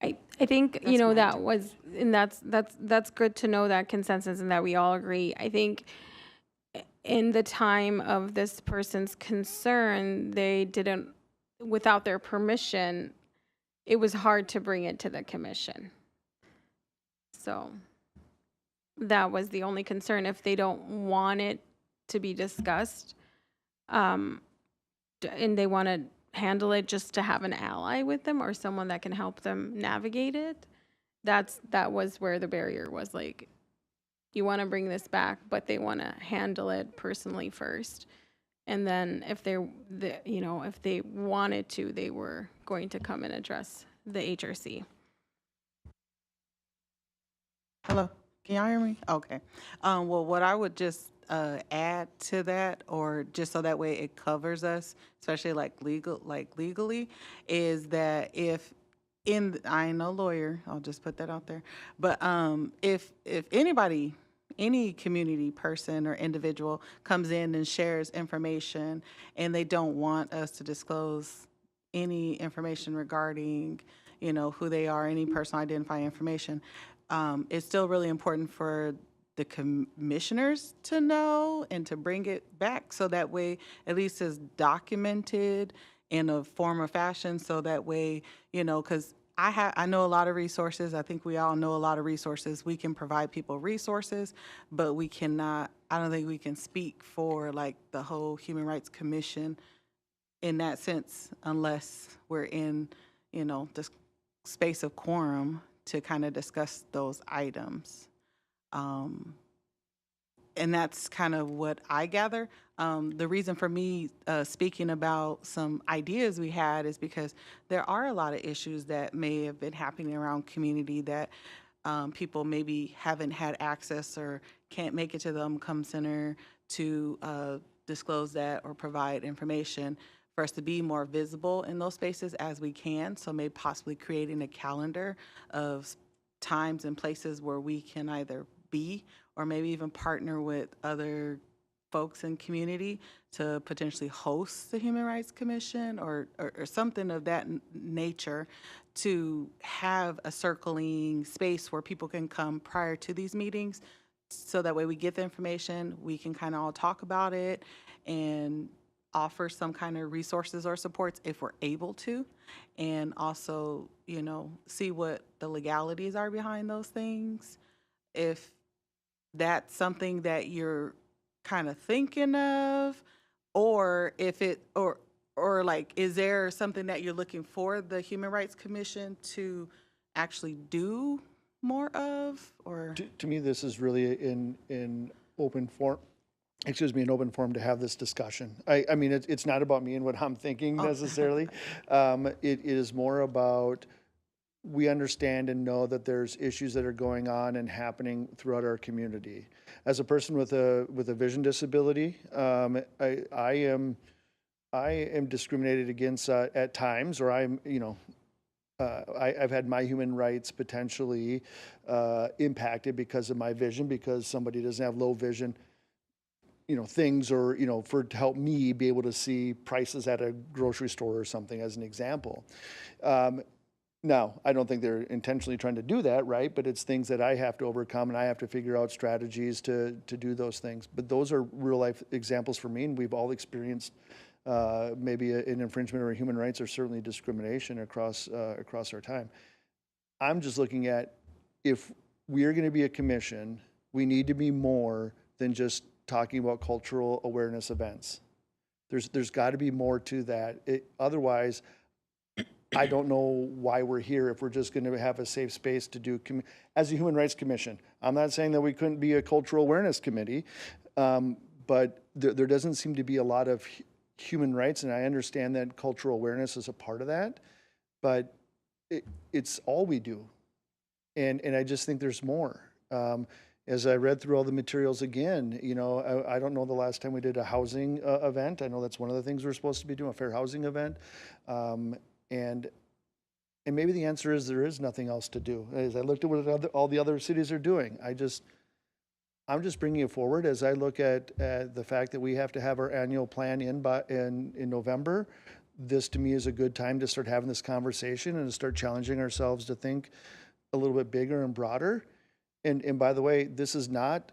I think, That's my that was, and that's good to know that consensus and that we all agree. I think in the time of this person's concern, they didn't, without their permission, it was hard to bring it to the commission. So that was the only concern. If they don't want it to be discussed, and they want to handle it just to have an ally with them or someone that can help them navigate it, that was where the barrier was. Like, you want to bring this back, but they want to handle it personally first. And then if if they wanted to, they were going to come and address the HRC. Hello, can y'all hear me? Okay. Well, what I would just add to that, or just so that way it covers us, especially legally, is that I ain't no lawyer, I'll just put that out there. But if anybody, any community person or individual comes in and shares information and they don't want us to disclose any information regarding, who they are, any personal identifying information, it's still really important for the commissioners to know and to bring it back so that way at least it's documented in a form or fashion so that way, because I know a lot of resources. I think we all know a lot of resources. We can provide people resources, but we cannot, I don't think we can speak for like the whole Human Rights Commission in that sense unless we're in, the space of quorum to kind of discuss those items. And that's kind of what I gather. The reason for me speaking about some ideas we had is because there are a lot of issues that may have been happening around community that people maybe haven't had access or can't make it to the Come Center to disclose that or provide information for us to be more visible in those spaces as we can. So maybe possibly creating a calendar of times and places where we can either be or maybe even partner with other folks in community to potentially host the Human Rights Commission or something of that nature to have a circling space where people can come prior to these meetings so that way we get the information, we can kind of all talk about it and offer some kind of resources or supports if we're able to, and also, see what the legalities are behind those things. If that's something that you're kind of thinking of, or if it, or like, is there something that you're looking for the Human Rights Commission to actually do more of, or? To me, this is really in open form. An open forum to have this discussion. I mean, it's not about me and what I'm thinking necessarily. It is more about we understand and know that there's issues that are going on and happening throughout our community. As a person with a vision disability, I am discriminated against at times, or I've had my human rights potentially impacted because of my vision, because somebody doesn't have low vision, things, or, to help me be able to see prices at a grocery store or something, as an example. Now, I don't think they're intentionally trying to do that, right? But it's things that I have to overcome, and I have to figure out strategies to do those things. But those are real life examples for me, and we've all experienced maybe an infringement or human rights, or certainly discrimination across our time. I'm just looking at, if we are going to be a commission, we need to be more than just talking about cultural awareness events. There's got to be more to that. Otherwise, I don't know why we're here if we're just going to have a safe space to do as a Human Rights Commission. I'm not saying that we couldn't be a cultural awareness committee, but there doesn't seem to be a lot of human rights, and I understand that cultural awareness is a part of that, but it's all we do, and I just think there's more. As I read through all the materials again, I don't know the last time we did a housing event. I know that's one of the things we're supposed to be doing, a fair housing event. And maybe the answer is there is nothing else to do. As I looked at what all the other cities are doing, I'm just bringing it forward as I look at the fact that we have to have our annual plan in November. This to me is a good time to start having this conversation and to start challenging ourselves to think a little bit bigger and broader. And by the way, this is not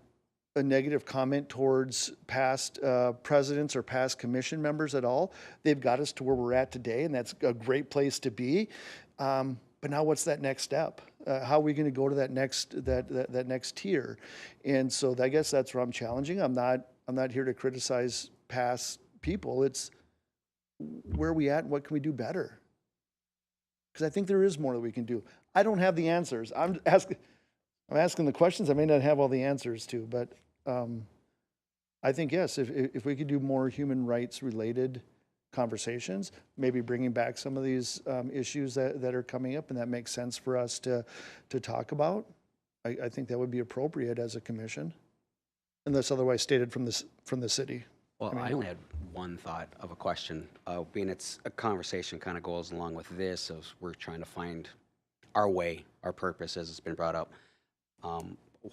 a negative comment towards past presidents or past commission members at all. They've got us to where we're at today, and that's a great place to be. But now, what's that next step? How are we going to go to that next tier? And so I guess that's where I'm challenging. I'm not here to criticize past people. It's where are we at and what can we do better? Because I think there is more that we can do. I don't have the answers. I'm asking the questions I may not have all the answers to, but I think, yes, if we could do more human rights related conversations, maybe bringing back some of these issues that are coming up and that makes sense for us to talk about, I think that would be appropriate as a commission, unless otherwise stated from the city. Well, I only had one thought of a question, being it's a conversation kind of goes along with this, as we're trying to find our way, our purpose, as it's been brought up.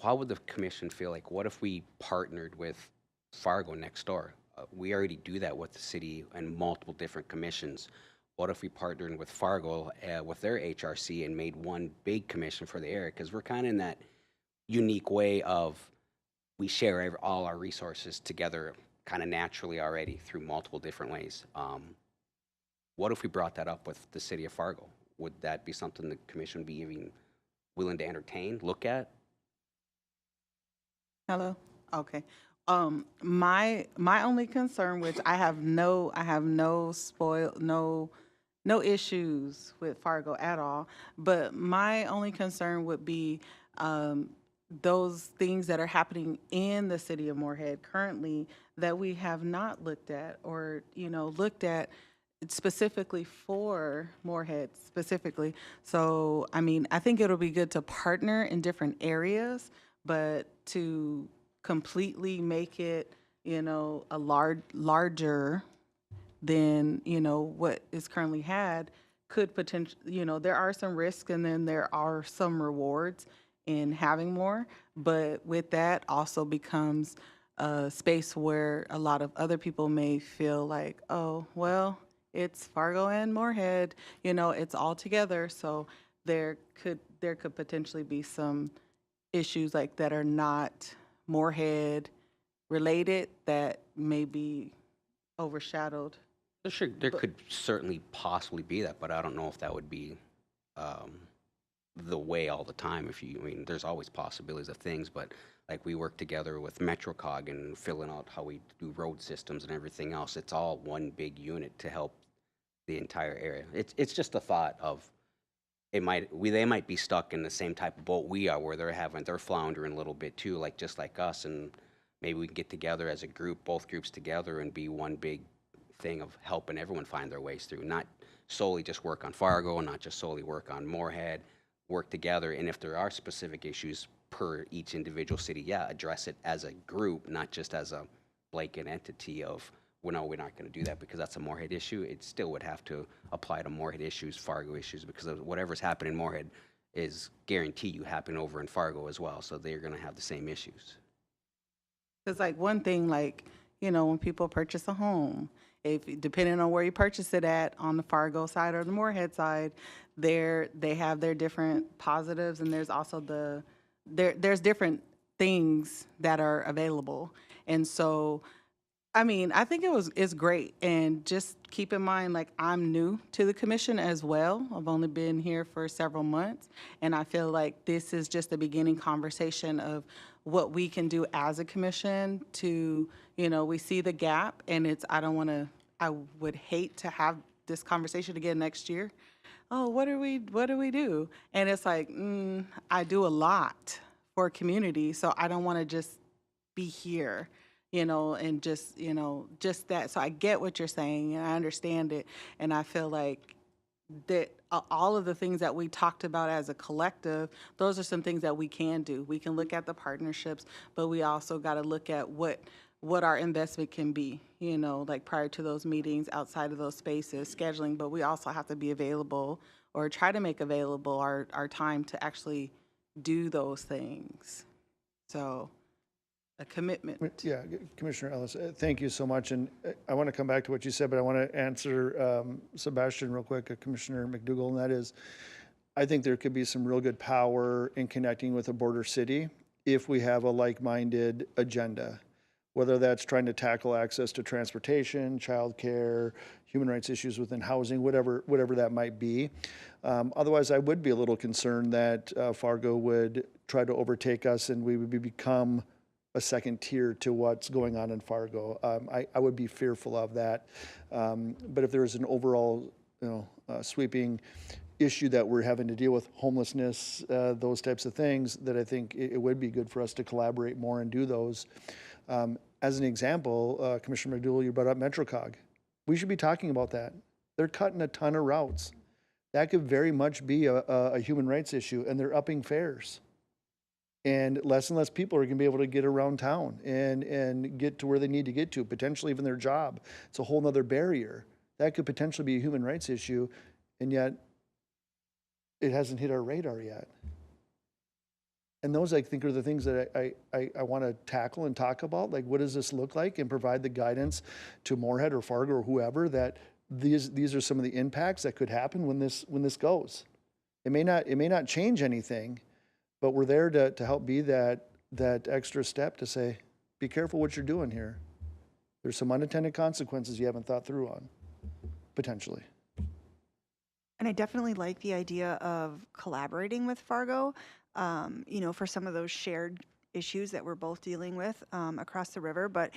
How would the commission feel like, what if we partnered with Fargo next door? We already do that with the city and multiple different commissions. what if we partnered with Fargo with their HRC and made one big commission for the area? Because we're kind of in that unique way of we share all our resources together kind of naturally already through multiple different ways. What if we brought that up with the city of Fargo? Would that be something the commission would be even willing to entertain, look at? Hello? Okay. My only concern, which I have no issues with Fargo at all, but my only concern would be those things that are happening in the city of Moorhead currently that we have not looked at, or looked at specifically for Moorhead specifically. So, I mean, I think it'll be good to partner in different areas, but to completely make it, a larger than, what is currently had could potentially, there are some risks and then there are some rewards in having more. But with that also becomes a space where a lot of other people may feel like, oh, well, it's Fargo and Moorhead, it's all together. So there could potentially be some issues like that are not Moorhead related that may be overshadowed. There could certainly possibly be that, but I don't know if that would be the way all the time. I mean, there's always possibilities of things, but like we work together with MetroCog and filling out how we do road systems and everything else. It's all one big unit to help the entire area. It's just a thought of they might be stuck in the same type of boat we are, where they're floundering a little bit too, like just like us, and maybe we can get together as a group, both groups together, and be one big thing of helping everyone find their ways through, not solely just work on Fargo, not just solely work on Moorhead, work together, and if there are specific issues per each individual city, yeah, address it as a group, not just as a blanket entity of, well, no, we're not going to do that because that's a Moorhead issue. It still would have to apply to Moorhead issues, Fargo issues, because of whatever's happening in Moorhead is guaranteed you happen over in Fargo as well, so they're going to have the same issues. It's like one thing, like, when people purchase a home, if depending on where you purchase it at, on the Fargo side or the Moorhead side, they have their different positives, and there's also there's different things that are available. And so, I mean, I think it's great. And just keep in mind, like, I'm new to the commission as well. I've only been here for several months, and I feel like this is just a beginning conversation of what we can do as a commission to, we see the gap, and I would hate to have this conversation again next year. Oh, what do we do? And it's like, I do a lot for a community, so I don't want to just be here, and just that. So I get what you're saying, and I understand it, and I feel like that all of the things that we talked about as a collective, those are some things that we can do. We can look at the partnerships, but we also got to look at what our investment can be, like prior to those meetings, outside of those spaces, scheduling, but we also have to be available or try to make available our time to actually do those things. So a commitment. Yeah, Commissioner Ellis, thank you so much. And I want to come back to what you said, but I want to answer Sebastian real quick, Commissioner McDougall, and that is, I think there could be some real good power in connecting with a border city if we have a like-minded agenda, whether that's trying to tackle access to transportation, childcare, human rights issues within housing, whatever that might be. Otherwise, I would be a little concerned that Fargo would try to overtake us and we would become a second tier to what's going on in Fargo. I would be fearful of that. But if there is an overall, sweeping issue that we're having to deal with, homelessness, those types of things, that I think it would be good for us to collaborate more and do those. As an example, Commissioner McDougall, you brought up MetroCog. We should be talking about that. They're cutting a ton of routes. That could very much be a human rights issue, and they're upping fares. And less people are going to be able to get around town and get to where they need to get to, potentially even their job. It's a whole nother barrier. That could potentially be a human rights issue, and yet it hasn't hit our radar yet. And those, I think, are the things that I want to tackle and talk about. Like, what does this look like? And provide the guidance to Moorhead or Fargo or whoever that these are some of the impacts that could happen when this goes. It may not change anything, but we're there to help be that extra step to say, be careful what you're doing here. There's some unintended consequences you haven't thought through on, potentially. And I definitely like the idea of collaborating with Fargo, for some of those shared issues that we're both dealing with across the river. But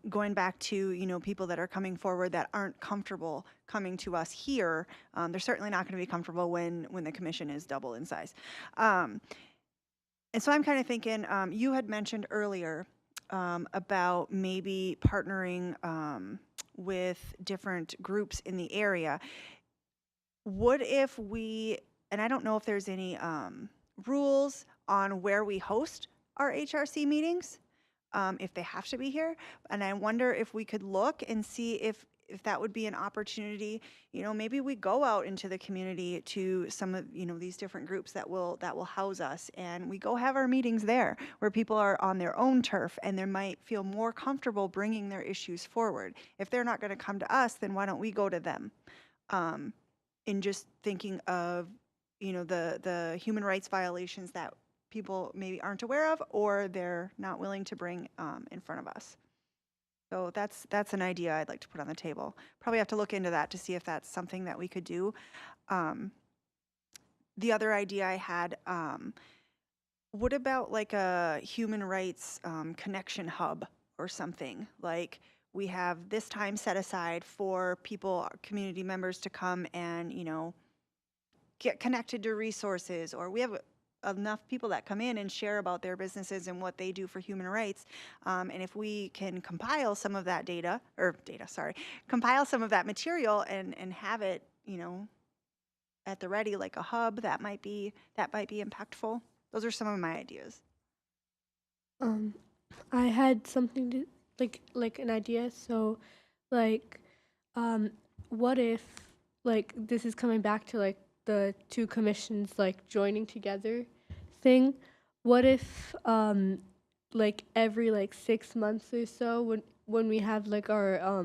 going back to, people that are coming forward that aren't comfortable coming to us here, they're certainly not going to be comfortable when the commission is double in size. And so I'm kind of thinking, you had mentioned earlier about maybe partnering with different groups in the area. What if we, and I don't know if there's any rules on where we host our HRC meetings, if they have to be here. And I wonder if we could look and see if that would be an opportunity. Maybe we go out into the community to some of, these different groups that will house us, and we go have our meetings there where people are on their own turf and they might feel more comfortable bringing their issues forward. If they're not going to come to us, then why don't we go to them? In just thinking of, the human rights violations that people maybe aren't aware of or they're not willing to bring in front of us. So that's an idea I'd like to put on the table. Probably have to look into that to see if that's something that we could do. The other idea I had, what about like a human rights connection hub or something? Like, we have this time set aside for people, community members to come and, get connected to resources, or we have enough people that come in and share about their businesses and what they do for human rights. And if we can compile some of that compile some of that material and have it, at the ready, like a hub, that might be impactful. Those are some of my ideas. I had something to like an idea. So, what if this is coming back to the two commissions joining together thing? What if every 6 months or so when we have our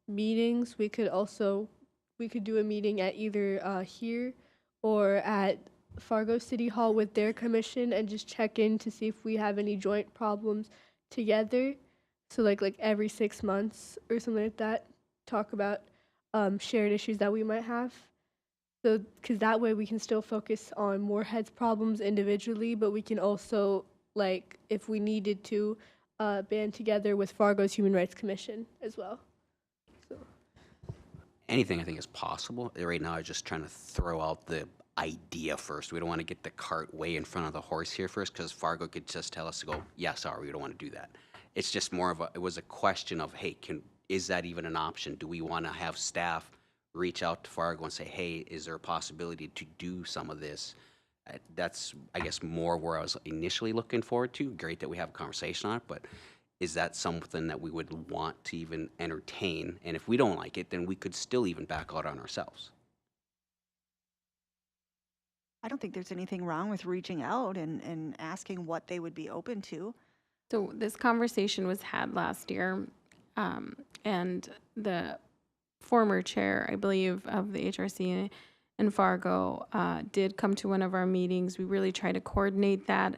meetings, we could do a meeting at either here or at Fargo City Hall with their commission and just check in to see if we have any joint problems together. So like every 6 months or something like that, talk about shared issues that we might have. So because that way we can still focus on Moorhead's problems individually, but we can also, if we needed to, band together with Fargo's Human Rights Commission as well. So. Anything I think is possible. Right now, I'm just trying to throw out the idea first. We don't want to get the cart way in front of the horse here first, because Fargo could just tell us to go, yeah, sorry, we don't want to do that. It's just more of it was a question of, hey, is that even an option? Do we want to have staff reach out to Fargo and say, hey, is there a possibility to do some of this? That's, I guess, more where I was initially looking forward to. Great that we have a conversation on it, but is that something that we would want to even entertain? And if we don't like it, then we could still even back out on ourselves. I don't think there's anything wrong with reaching out and asking what they would be open to. So this conversation was had last year, and the former chair, I believe, of the HRC in Fargo did come to one of our meetings. We really try to coordinate that.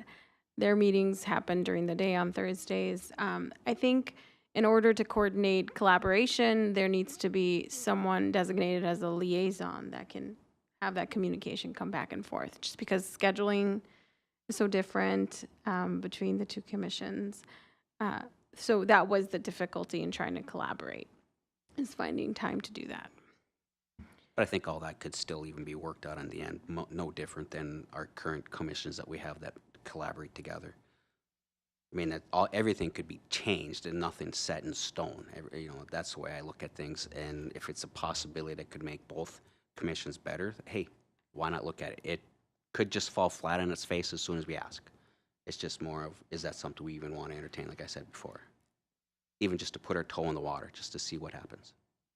Their meetings happen during the day on Thursdays. I think in order to coordinate collaboration, there needs to be someone designated as a liaison that can have that communication come back and forth, just because scheduling is so different between the two commissions. So that was the difficulty in trying to collaborate, is finding time to do that. But I think all that could still even be worked out in the end, no different than our current commissions that we have that collaborate together. I mean, everything could be changed and nothing's set in stone. That's the way I look at things. And if it's a possibility that could make both commissions better, hey, why not look at it? It could just fall flat on its face as soon as we ask. It's just more of, is that something we even want to entertain, like I said before? Even just to put our toe in the water, just to see what happens.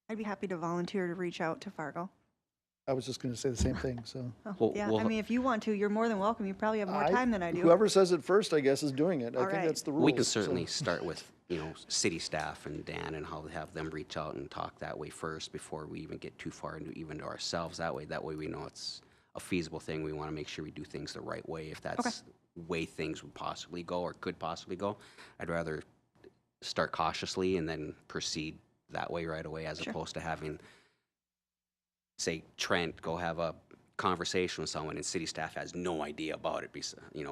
I'd be happy to volunteer to reach out to Fargo. I was just going to say the same thing, so. Oh, Well, yeah, we'll- I mean, if you want to, you're more than welcome. You probably have more I- time than I do. Whoever says it first, I guess, is doing it. I All think right. that's the rules. We can so. certainly start with, city staff and Dan and how to have them reach out and talk that way first before we even get too far into even to ourselves. That way we know it's a feasible thing. We want to make sure we do things the right way. If that's the way things would possibly go or could possibly go, I'd rather start cautiously and then proceed that way right away as opposed to having, say, Trent go have a conversation with someone and city staff has no idea about it,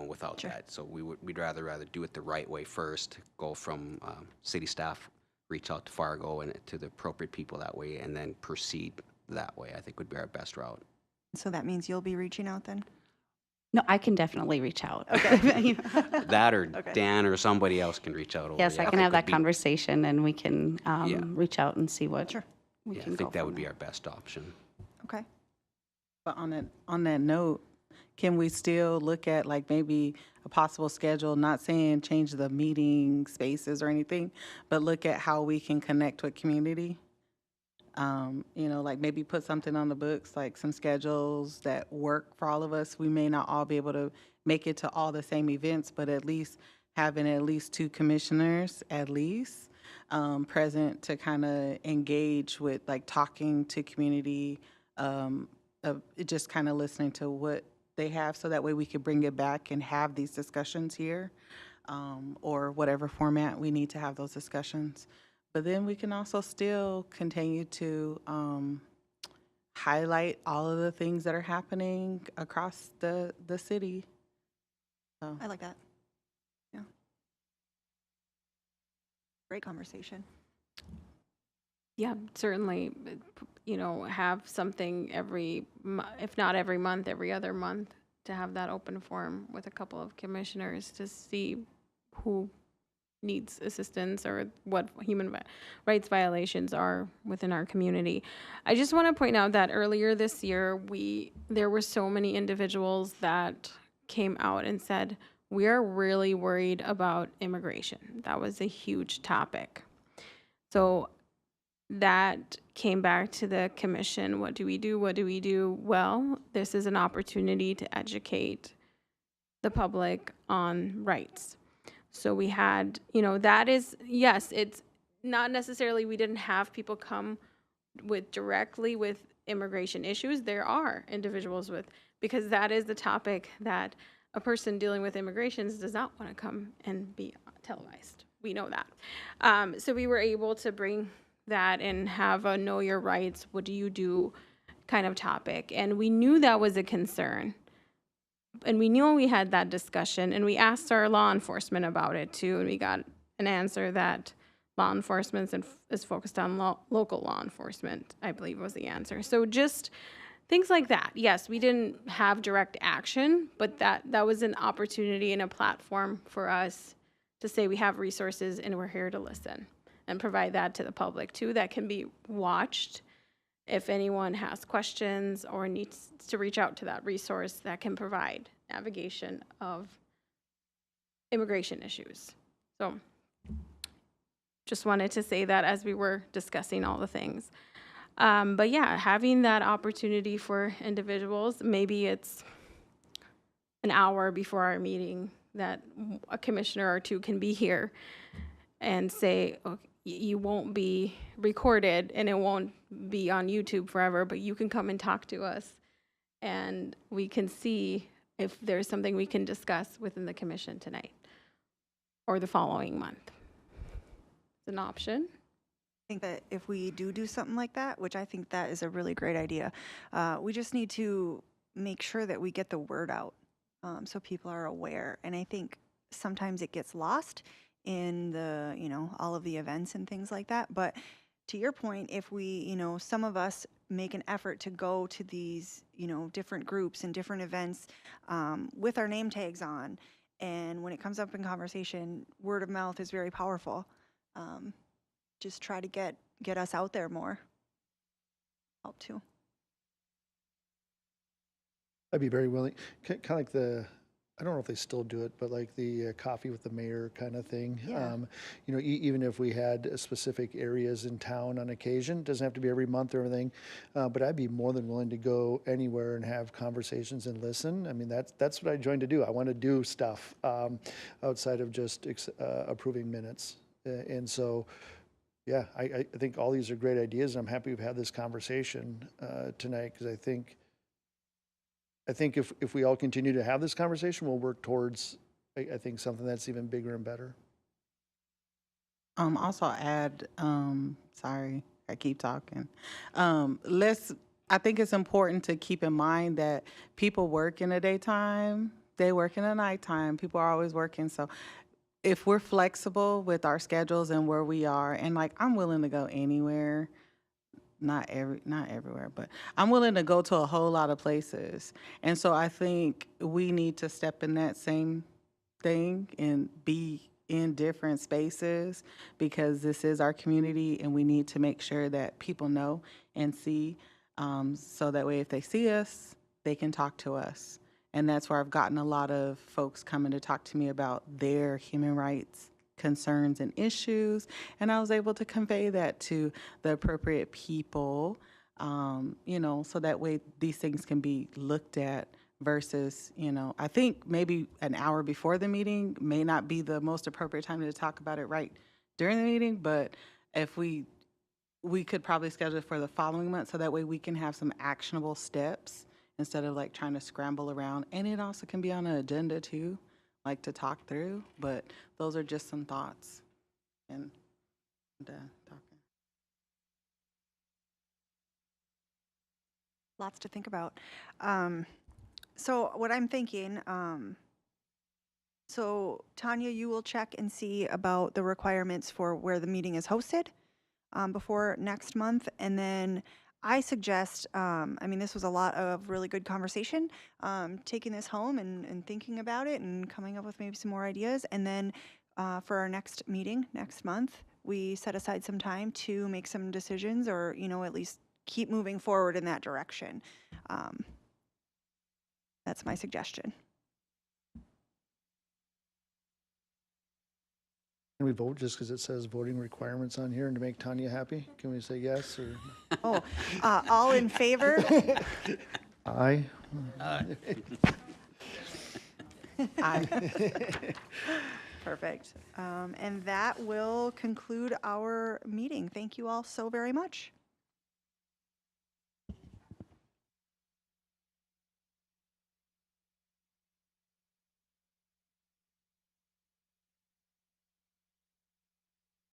without that. So we'd rather do it the right way first, go from city staff, reach out to Fargo and to the appropriate people that way, and then proceed that way, I think would be our best route. So that means you'll be reaching out then? No, I can definitely reach out. Okay. That or Okay. Dan or somebody else can reach out over. Yes, I can think have would that be- conversation and we can reach out and see what Sure. we Yeah, can I go think that from would be there. our best option. Okay. But on that note, can we still look at like maybe a possible schedule, not saying change the meeting spaces or anything, but look at how we can connect with community? Like maybe put something on the books, like some schedules that work for all of us. We may not all be able to make it to all the same events, but at least having at least 2 commissioners at least present to kind of engage with like talking to community, just kind of listening to what they have so that way we could bring it back and have these discussions here, or whatever format we need to have those discussions. But then we can also still continue to highlight all of the things that are happening across the city. So. I like that. Yeah. Great conversation. Yeah, certainly, have something if not every month, every other month, to have that open forum with a couple of commissioners to see who needs assistance or what human rights violations are within our community. I just want to point out that earlier this year, there were so many individuals that came out and said, we are really worried about immigration. That was a huge topic. So that came back to the commission. What do we do? What do we do? Well, this is an opportunity to educate the public on rights. So we had, that is, yes, it's not necessarily we didn't have people come directly with immigration issues. There are individuals because that is the topic that a person dealing with immigrations does not want to come and be televised. We know that. So we were able to bring that and have a know your rights, what do you do kind of topic. And we knew that was a concern. And we knew we had that discussion, and we asked our law enforcement about it too, and we got an answer that law enforcement is focused on local law enforcement, I believe was the answer. So just things like that. Yes, we didn't have direct action, but that was an opportunity and a platform for us to say we have resources and we're here to listen and provide that to the public too, that can be watched. If anyone has questions or needs to reach out to that resource that can provide navigation of immigration issues. So just wanted to say that as we were discussing all the things. But yeah, having that opportunity for individuals, maybe it's an hour before our meeting that a commissioner or 2 can be here and say, okay, you won't be recorded and it won't be on YouTube forever, but you can come and talk to us and we can see if there's something we can discuss within the commission tonight or the following month. It's an option. I think that if we do something like that, which I think that is a really great idea, we just need to make sure that we get the word out so people are aware. And I think sometimes it gets lost in the, all of the events and things like that. But to your point, if we, some of us make an effort to go to these, different groups and different events with our name tags on, and when it comes up in conversation, word of mouth is very powerful. Just try to get us out there more. Help too. I'd be very willing, kind of like the I don't know if they still do it, but like the coffee with the mayor kind of thing. Yeah. You know, even if we had specific areas in town on occasion, doesn't have to be every month or anything, but I'd be more than willing to go anywhere and have conversations and listen. I mean, that's what I joined to do. I want to do stuff outside of just approving minutes. And so, yeah, I think all these are great ideas. I'm happy we've had this conversation tonight because I think if we all continue to have this conversation, we'll work towards, I think, something that's even bigger and better. Also add, sorry, I keep talking. I think it's important to keep in mind that people work in the daytime, they work in the nighttime, people are always working. So if we're flexible with our schedules and where we are, and like, I'm willing to go anywhere, not everywhere, but I'm willing to go to a whole lot of places. And so I think we need to step in that same thing and be in different spaces because this is our community and we need to make sure that people know and see so that way if they see us, they can talk to us. And that's where I've gotten a lot of folks coming to talk to me about their human rights concerns and issues. And I was able to convey that to the appropriate people, so that way these things can be looked at versus, I think maybe an hour before the meeting may not be the most appropriate time to talk about it right during the meeting, but if we could probably schedule it for the following month so that way we can have some actionable steps instead of like trying to scramble around. And it also can be on an agenda too, like to talk through, but those are just some thoughts. And talking. Lots to think about. So what I'm thinking, so Tanya, you will check and see about the requirements for where the meeting is hosted before next month. And then I suggest, this was a lot of really good conversation, taking this home and thinking about it and coming up with maybe some more ideas. And then for our next meeting next month, we set aside some time to make some decisions or, at least keep moving forward in that direction. That's my suggestion. Can we vote just because it says voting requirements on here and to make Tanya happy? Can we say yes or? Oh, all in favor? Aye. Perfect. And that will conclude our meeting. Thank you all so very much.